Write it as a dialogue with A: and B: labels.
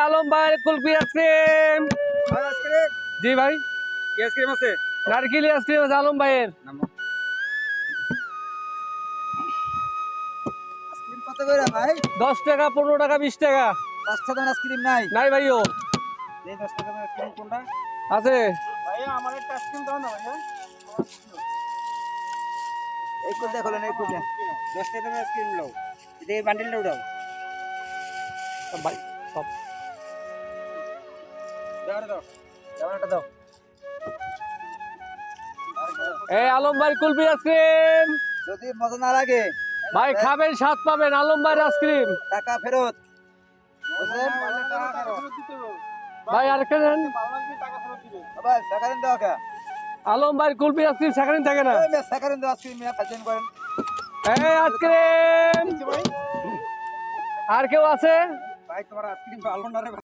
A: আলম ভাই কুলফি আইসক্রিম। জি ভাই,
B: কি আইসক্রিম আছে?
A: নারকেলি আইসক্রিম আছে আলম ভাইয়ের।
B: আইসক্রিম কত করে ভাই?
A: 10 টাকা, 15 টাকা, 20 টাকা।
B: 5টা দাম আইসক্রিম নাই?
A: নাই ভাইও
B: এই 10 টাকা দামের আইসক্রিম কোনটা?
A: আছে।
B: ভাইয়া আমার একটা আইসক্রিম দাও না ভাইয়া। এই কোন দেখো না, এই কোন 10 টাকা দামের আইসক্রিম নাও। এই বান্ডিলটা উঠাও।
A: ভাই সব
B: দাও। দাও দাও।
A: এই আলম ভাই কুলফি আইসক্রিম।
B: যদি মজা না লাগে
A: ভাই খাবেন, স্বাদ পাবেন আলম ভাইয়ের আইসক্রিম।
B: টাকা ফেরত। বুঝলেন?
A: ভাই আরেকটা দেন।
B: ভাই টাকা দেন দাও কা।
A: আলম ভাইয়ের কুলফি আইসক্রিম সেখানে থাকে না।
B: এই মে টাকা দেন দাও আইসক্রিম নিয়ে ফাজলামি করেন।
A: এই আইসক্রিম। আর কেউ আছে?
B: ভাই তোমার আইসক্রিম ভালো না রে।